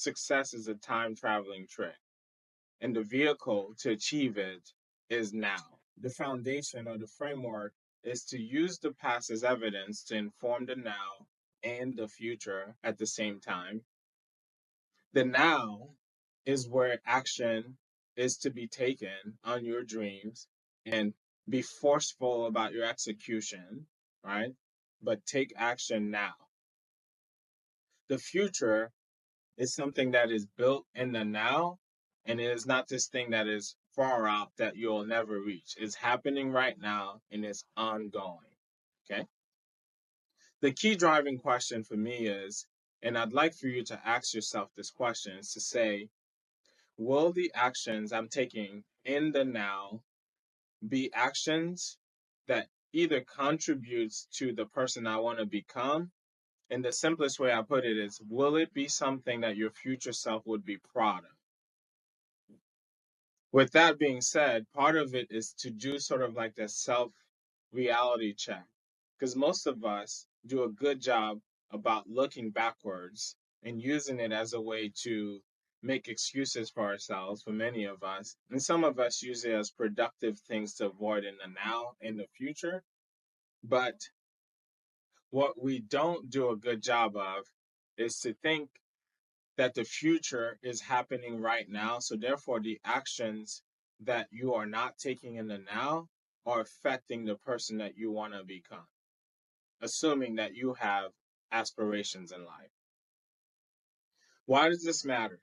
success is a time traveling trick, and the vehicle to achieve it is now. The foundation or the framework is to use the past as evidence to inform the now and the future at the same time. The now is where action is to be taken on your dreams and be forceful about your execution, right? But take action now. The future is something that is built in the now, and it is not this thing that is far out that you'll never reach. It's happening right now and it's ongoing. Okay. The key driving question for me is, and I'd like for you to ask yourself this question, is to say, will the actions I'm taking in the now be actions that either contributes to the person I want to become? And the simplest way I put it is, will it be something that your future self would be proud of? With that being said, part of it is to do sort of like the self reality check. Because most of us do a good job about looking backwards and using it as a way to make excuses for ourselves, for many of us. And some of us use it as productive things to avoid in the now, in the future. But what we don't do a good job of is to think that the future is happening right now. So therefore, the actions that you are not taking in the now are affecting the person that you want to become, assuming that you have aspirations in life. Why does this matter?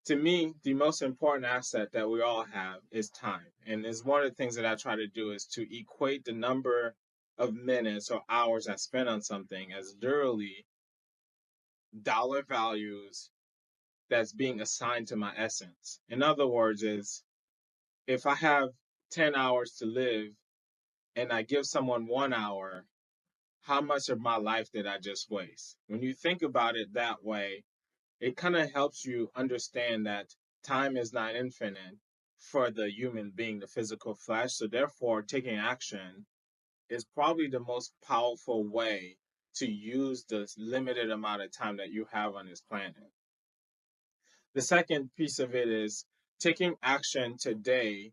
To me, the most important asset that we all have is time. And it's one of the things that I try to do is to equate the number of minutes or hours I spend on something as literally dollar values that's being assigned to my essence. In other words, is if I have 10 hours to live and I give someone 1 hour, how much of my life did I just waste? When you think about it that way, it kind of helps you understand that time is not infinite for the human being, the physical flesh. So therefore, taking action is probably the most powerful way to use the limited amount of time that you have on this planet. The second piece of it is taking action today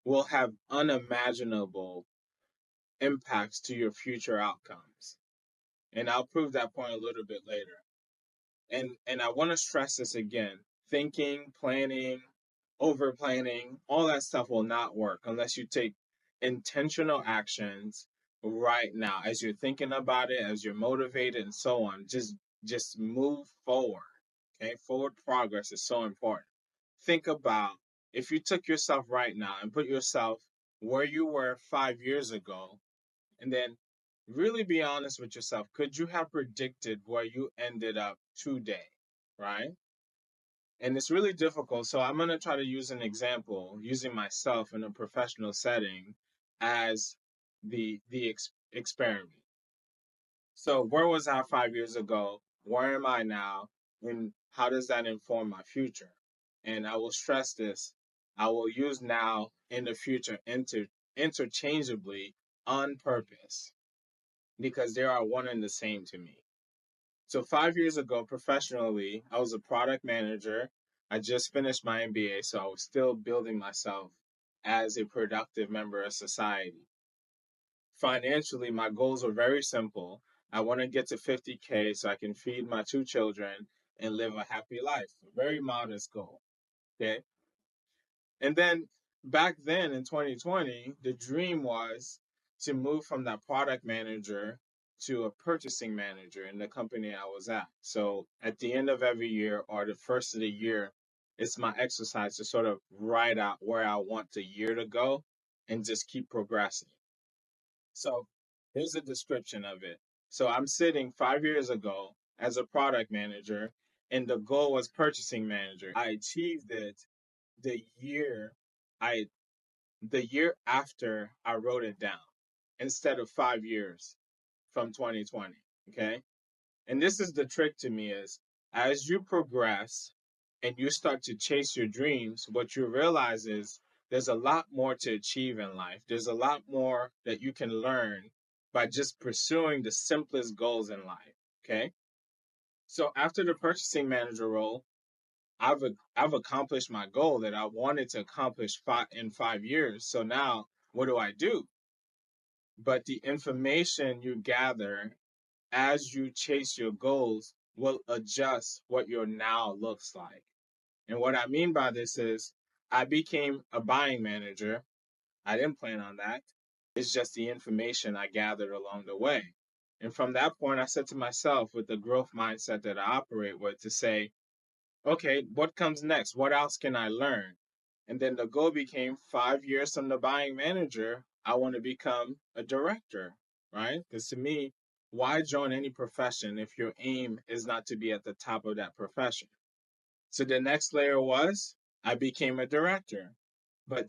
will have unimaginable impacts to your future outcomes. And I'll prove that point a little bit later. And I want to stress this again. Thinking, planning, over planning, all that stuff will not work unless you take intentional actions right now as you're thinking about it, as you're motivated and so on. Just move forward. Okay? Forward progress is so important. Think about if you took yourself right now and put yourself where you were 5 years ago, and then really be honest with yourself. Could you have predicted where you ended up today? Right? And it's really difficult. So I'm going to try to use an example using myself in a professional setting as the experiment. So where was I 5 years ago? Where am I now? And how does that inform my future? And I will stress this. I will use now in the future interchangeably on purpose because they are one and the same to me. So 5 years ago, professionally, I was a product manager. I just finished my MBA, so I was still building myself as a productive member of society. Financially, my goals were very simple. I want to get to 50K so I can feed my two children and live a happy life. A very modest goal. Okay. And then back then in 2020, the dream was to move from that product manager to a purchasing manager in the company I was at. So at the end of every year or the first of the year, it's my exercise to sort of write out where I want the year to go and just keep progressing. So here's a description of it. So I'm sitting 5 years ago as a product manager, and the goal was purchasing manager. I achieved it the year I the year after I wrote it down instead of 5 years from 2020. Okay. And this is the trick to me is as you progress and you start to chase your dreams, what you realize is there's a lot more to achieve in life. There's a lot more that you can learn by just pursuing the simplest goals in life. Okay. So after the purchasing manager role, I've accomplished my goal that I wanted to accomplish in 5 years. So now what do I do? But the information you gather as you chase your goals will adjust what your now looks like. And what I mean by this is I became a buying manager. I didn't plan on that. It's just the information I gathered along the way. And from that point, I said to myself, with the growth mindset that I operate with, to say, okay, what comes next? What else can I learn? And then the goal became 5 years from the buying manager, I want to become a director, right? Because to me, why join any profession if your aim is not to be at the top of that profession? So the next layer was I became a director. But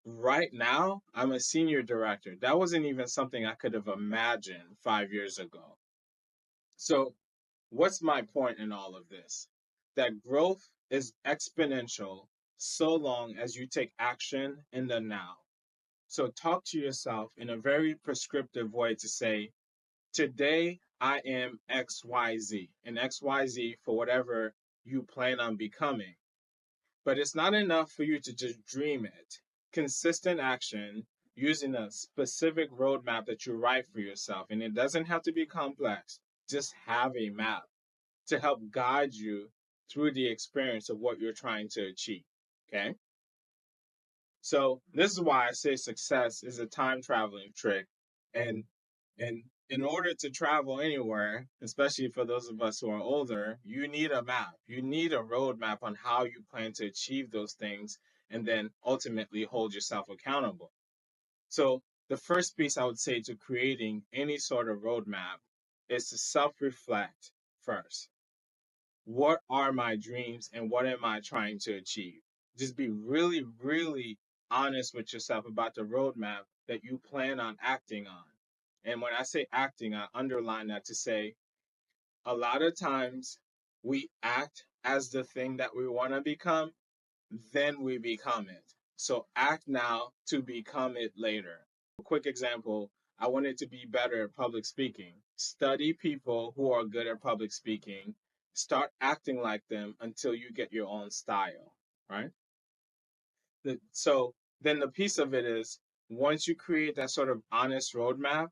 right now, I'm a senior director. That wasn't even something I could have imagined 5 years ago. So what's my point in all of this? That growth is exponential so long as you take action in the now. So talk to yourself in a very prescriptive way to say, today I am XYZ, and XYZ for whatever you plan on becoming. But it's not enough for you to just dream it. Consistent action using a specific roadmap that you write for yourself, and it doesn't have to be complex, just have a map to help guide you through the experience of what you're trying to achieve. Okay. So this is why I say success is a time traveling trick. And and in order to travel anywhere, especially for those of us who are older, you need a map. You need a roadmap on how you plan to achieve those things and then ultimately hold yourself accountable. So the first piece I would say to creating any sort of roadmap is to self-reflect first. What are my dreams and what am I trying to achieve? Just be really, really honest with yourself about the roadmap that you plan on acting on. And when I say acting, I underline that to say a lot of times we act as the thing that we want to become, then we become it. So act now to become it later. A quick example, I wanted to be better at public speaking. Study people who are good at public speaking. Start acting like them until you get your own style, right? So then the piece of it is once you create that sort of honest roadmap,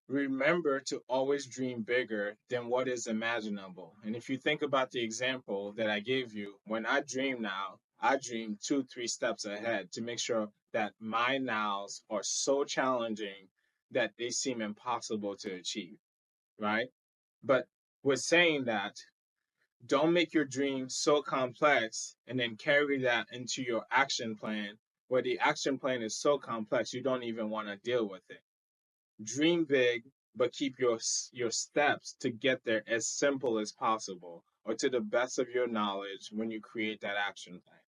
remember to always dream bigger than what is imaginable. And if you think about the example that I gave you, when I dream now, I dream 2, 3 steps ahead to make sure that my nows are so challenging that they seem impossible to achieve, right? But with saying that, don't make your dream so complex and then carry that into your action plan where the action plan is so complex you don't even want to deal with it. Dream big, but keep your steps to get there as simple as possible or to the best of your knowledge when you create that action plan.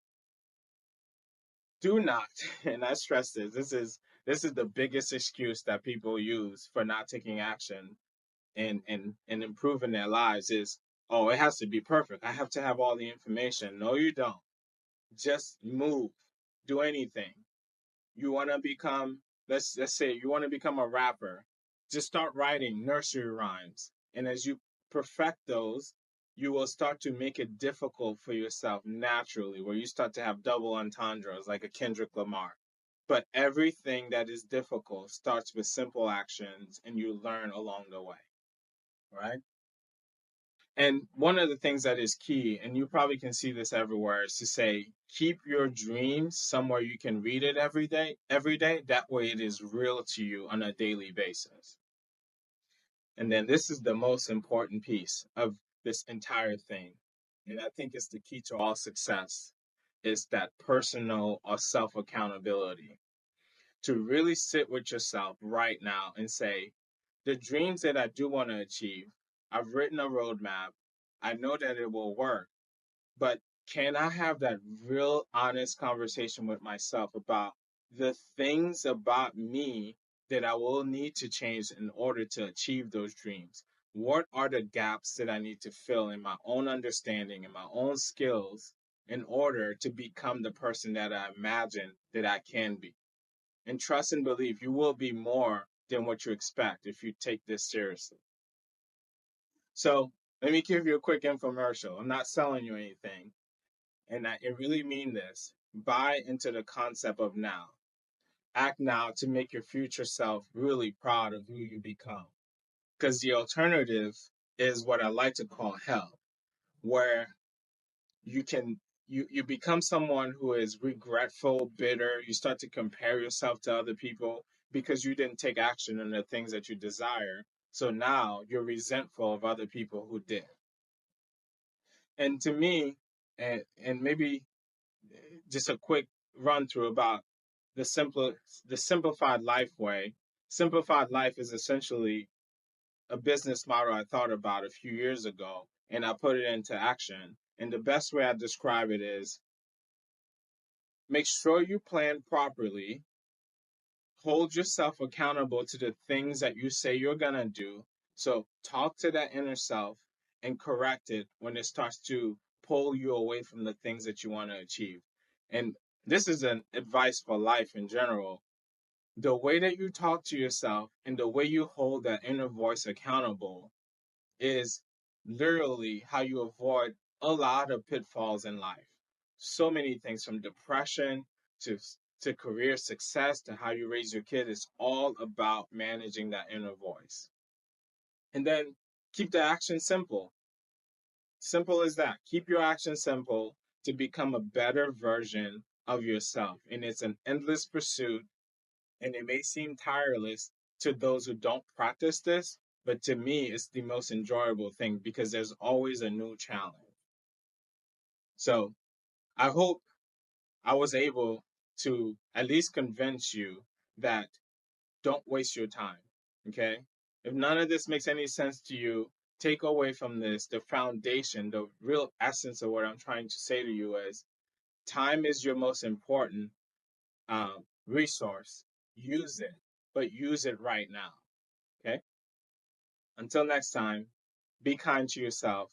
Do not, and I stress this is the biggest excuse that people use for not taking action and improving their lives is, oh, it has to be perfect. I have to have all the information. No, you don't. Just move. Do anything. You want to become, let's say you want to become a rapper, just start writing nursery rhymes, and as you perfect those, you will start to make it difficult for yourself naturally, where you start to have double entendres like a Kendrick Lamar. But everything that is difficult starts with simple actions and you learn along the way, right? And one of the things that is key, and you probably can see this everywhere, is to say, keep your dreams somewhere you can read it every day. That way it is real to you on a daily basis. And then this is the most important piece of this entire thing. And I think it's the key to all success is that personal or self accountability. To really sit with yourself right now and say, the dreams that I do want to achieve, I've written a roadmap. I know that it will work, but can I have that real honest conversation with myself about the things about me that I will need to change in order to achieve those dreams? What are the gaps that I need to fill in my own understanding and my own skills in order to become the person that I imagine that I can be? And trust and believe you will be more than what you expect if you take this seriously. So let me give you a quick infomercial. I'm not selling you anything, And I really mean this. Buy into the concept of now. Act now to make your future self really proud of who you become. Because the alternative is what I like to call hell, where you can you become someone who is regretful, bitter. You start to compare yourself to other people because you didn't take action on the things that you desire. So now you're resentful of other people who did. And to me, and maybe just a quick run through about the simplified life way. Simplified life is essentially a business model I thought about a few years ago, and I put it into action. And the best way I describe it is make sure you plan properly, hold yourself accountable to the things that you say you're going to do. So talk to that inner self and correct it when it starts to pull you away from the things that you want to achieve. And this is an advice for life in general. The way that you talk to yourself and the way you hold that inner voice accountable is literally how you avoid a lot of pitfalls in life. So many things from depression to career success to how you raise your kid is all about managing that inner voice. And then keep the action simple. Simple as that. Keep your action simple to become a better version of yourself. And it's an endless pursuit, and it may seem tireless to those who don't practice this, but to me, it's the most enjoyable thing because there's always a new challenge. So I hope I was able to at least convince you that don't waste your time. Okay. If none of this makes any sense to you, take away from this the foundation, the real essence of what I'm trying to say to you is time is your most important resource. Use it, but use it right now. Okay. Until next time, be kind to yourself